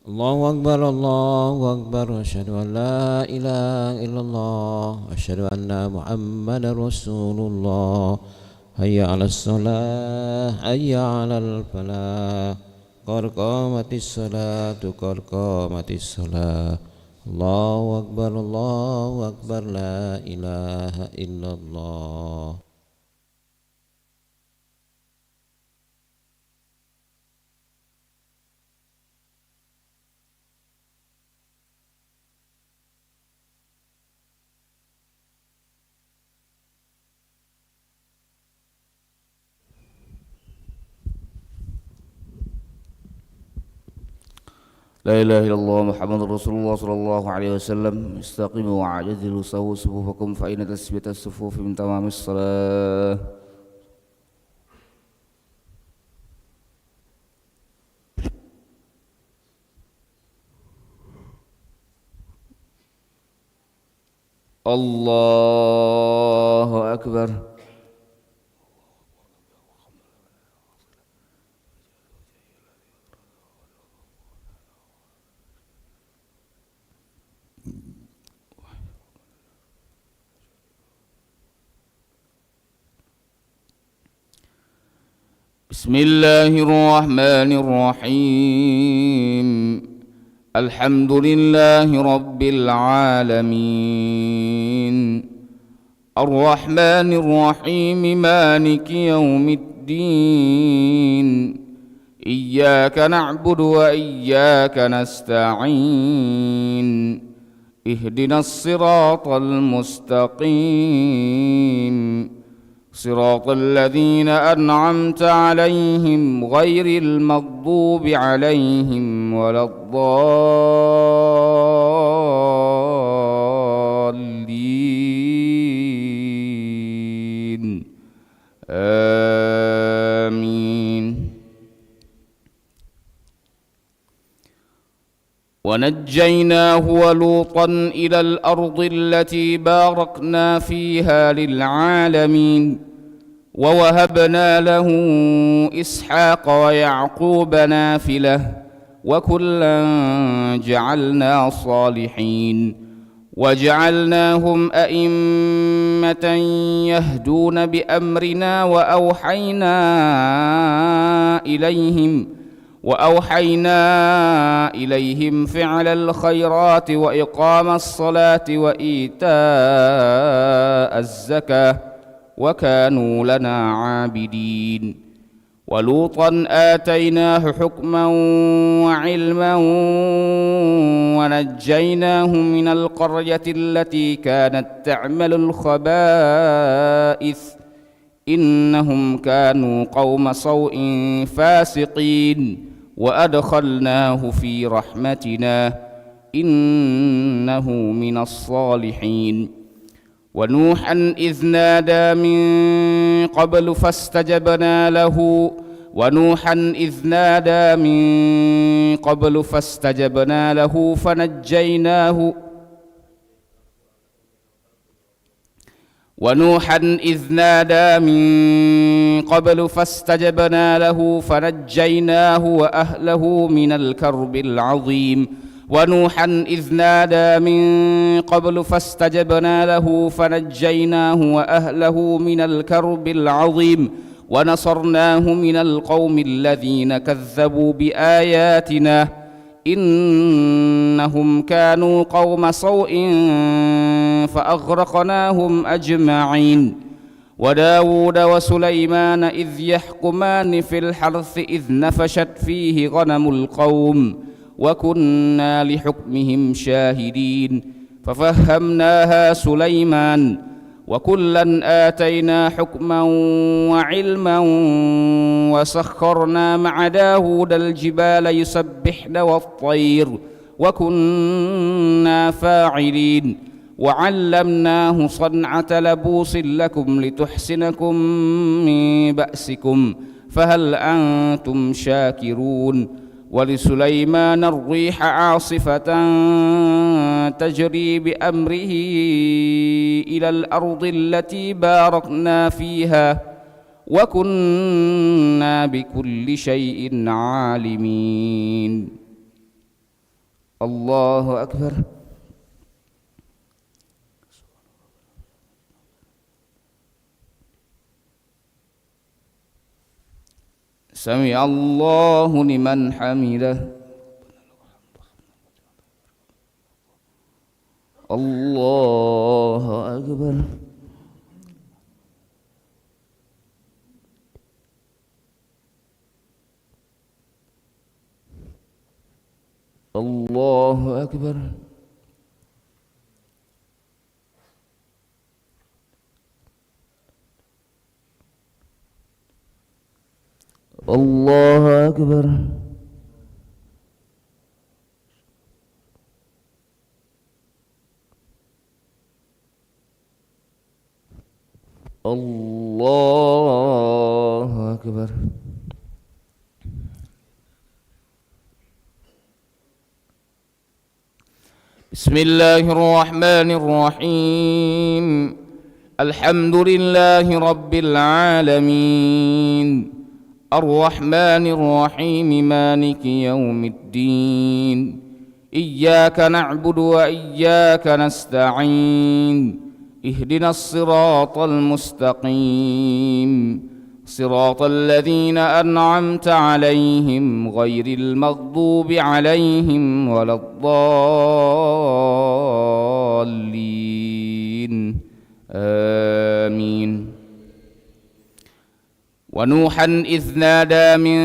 الله أكبر الله أكبر أشهد أن لا إله إلا الله أشهد أن محمد رسول الله حي على الصلاة حي على الفلاح قد قامت الصلاة قد قامت الصلاة الله أكبر لا إله إلا الله. لا إله إلا الله محمد رسول الله صلى الله عليه وسلم. استقيموا واعتدلوا سووا صفوفكم فإن تثبيت الصفوف من تمام الصلاة. الله أكبر. بسم الله الرحمن الرحيم. الحمد لله رب العالمين الرحمن الرحيم مالك يوم الدين إياك نعبد وإياك نستعين اهدنا الصراط المستقيم صراط الذين أنعمت عليهم غير المغضوب عليهم ولا الضالين آمين. ونجيناه ولوطا إلى الأرض التي باركنا فيها للعالمين ووهبنا له إسحاق ويعقوب نافلة وكلا جعلنا صالحين وجعلناهم أئمة يهدون بأمرنا وأوحينا إليهم فعل الخيرات وإقام الصلاة وإيتاء الزكاة وكانوا لنا عابدين. ولوطا آتيناه حكما وعلما ونجيناه من القرية التي كانت تعمل الخبائث إنهم كانوا قوم سوء فاسقين وأدخلناه في رحمتنا إنه من الصالحين. ونوحا إذ نادى من قبل فاستجبنا له فنجيناه وأهله من الكرب العظيم. ونصرناه من القوم الذين كذبوا بآياتنا إنهم كانوا قوم سوء فأغرقناهم أجمعين. وداود وسليمان إذ يحكمان في الحرث إذ نفشت فيه غنم القوم وكنا لحكمهم شاهدين ففهمناها سليمان وكلا آتينا حكما وعلما وسخرنا مع داود الجبال يسبحن والطير وكنا فاعلين. وعلمناه صنعة لبوس لكم لتحسنكم من بأسكم فهل أنتم شاكرون. ولسليمان الريح عاصفة تجري بأمره إلى الأرض التي باركنا فيها وكنا بكل شيء عالمين. الله أكبر. سمع الله لمن حمده. الله أكبر. الله أكبر. الله أكبر. الله أكبر. بسم الله الرحمن الرحيم. الحمد لله رب العالمين، الرحمن الرحيم، مالك يوم الدين. إياك نعبد وإياك نستعين، اهدنا الصراط المستقيم، صراط الذين أنعمت عليهم غير المغضوب عليهم ولا الضالين، آمين. ونوحا إذ نادى من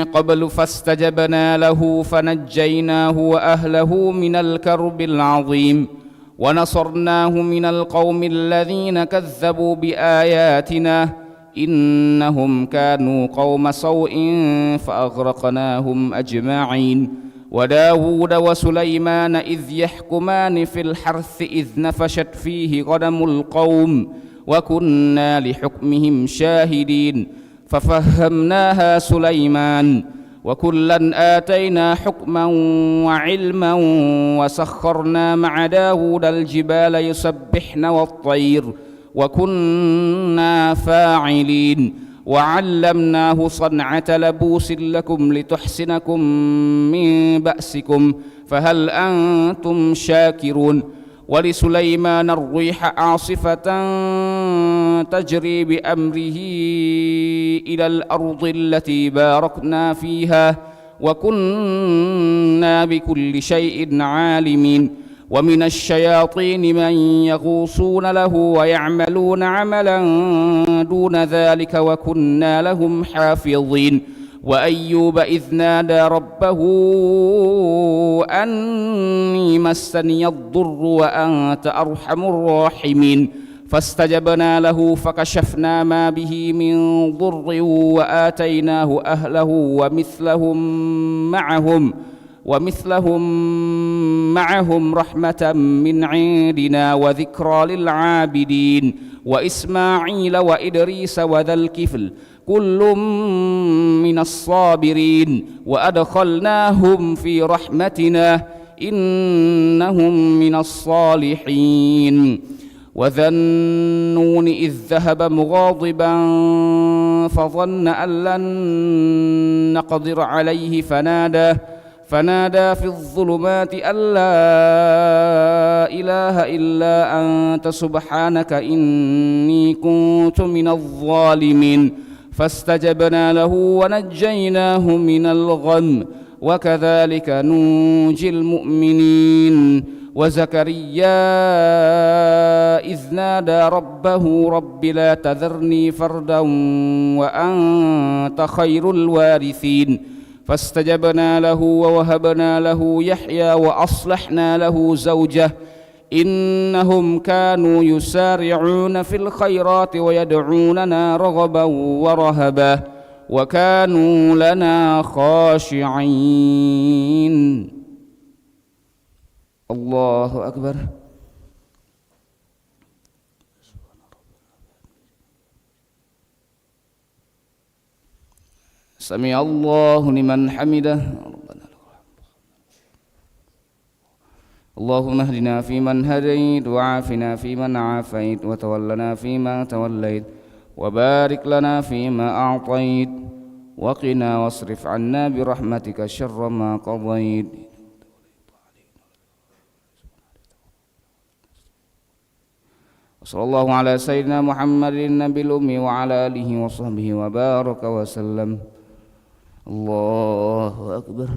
قبل فاستجبنا له فنجيناه وأهله من الكرب العظيم ونصرناه من القوم الذين كذبوا بآياتنا إنهم كانوا قوم سوء فأغرقناهم أجمعين. وداود وسليمان إذ يحكمان في الحرث إذ نفشت فيه غنم القوم وكنا لحكمهم شاهدين ففهمناها سليمان وكلا آتينا حكما وعلما وسخرنا مع داود الجبال يسبحن والطير وكنا فاعلين وعلمناه صنعة لبوس لكم لتحسنكم من بأسكم فهل أنتم شاكرون. ولسليمان الريح عاصفة تجري بأمره إلى الأرض التي باركنا فيها وكنا بكل شيء عالمين. ومن الشياطين من يغوصون له ويعملون عملا دون ذلك وكنا لهم حافظين. وأيوب إذ نادى ربه أني مسني الضر وأنت أرحم الراحمين فاستجبنا له فكشفنا ما به من ضر وآتيناه أهله ومثلهم معهم رحمة من عندنا وذكرى للعابدين. وإسماعيل وإدريس وذا الكفل كل من الصابرين وأدخلناهم في رحمتنا إنهم من الصالحين. وذا النون إذ ذهب مغاضبا فظن أن لن نقدر عليه فنادى في الظلمات أن لا إله إلا أنت سبحانك إني كنت من الظالمين فاستجبنا له ونجيناه من الغم وكذلك ننجي المؤمنين. وزكريا إذ نادى ربه رب لا تذرني فردا وأنت خير الوارثين فاستجبنا له ووهبنا له يحيى وأصلحنا له زوجه إنهم كانوا يسارعون في الخيرات ويدعوننا رغبا ورهبا وكانوا لنا خاشعين. الله أكبر. سمع الله لمن حمده. اللهم اهدنا فيمن هديت وعافنا فيمن عافيت وتولنا فيما توليت وبارك لنا فيما أعطيت وقنا واصرف عنا برحمتك شر ما قضيت وصلى الله على سيدنا محمد النبي الأمي وعلى آله وصحبه وبارك وسلم. الله أكبر.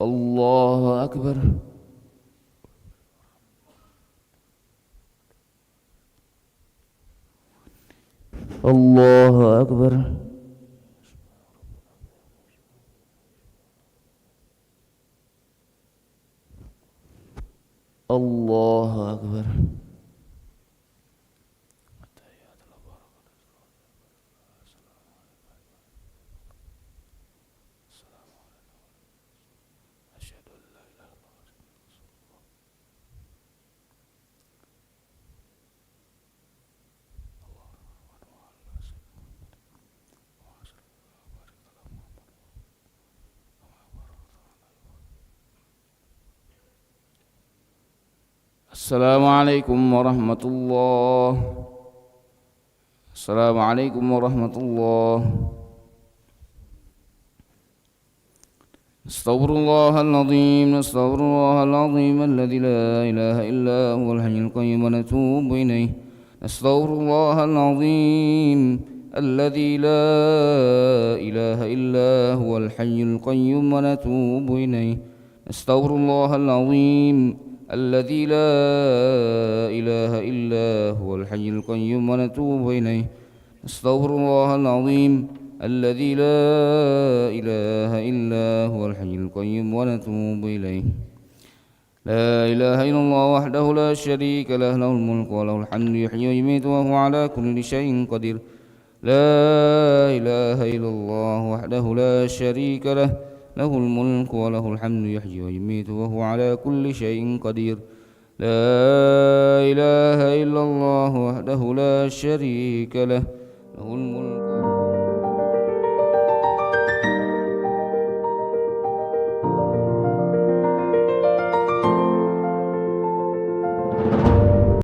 الله أكبر. الله أكبر. الله أكبر. السلام عليكم ورحمة الله. السلام عليكم ورحمة الله. نستغفر الله العظيم. نستغفر الله العظيم الذي لا إله إلا هو الحي القيوم ونتوب إليه. نستغفر الله العظيم الذي لا إله إلا هو الحي القيوم ونتوب إليه. نستغفر الله العظيم الذي لا إله إلا هو الحي القيوم ونتوب إليه. نستغفر الله العظيم الذي لا إله إلا هو الحي القيوم ونتوب إليه. لا إله إلا الله وحده لا شريك له، له الملك وله الحمد يحيي ويميت وهو على كل شيء قدير. لا إله إلا الله وحده لا شريك له، له الملك وله الحمد يحيي ويميت وهو على كل شيء قدير. لا إله إلا الله وحده لا شريك له، له الملك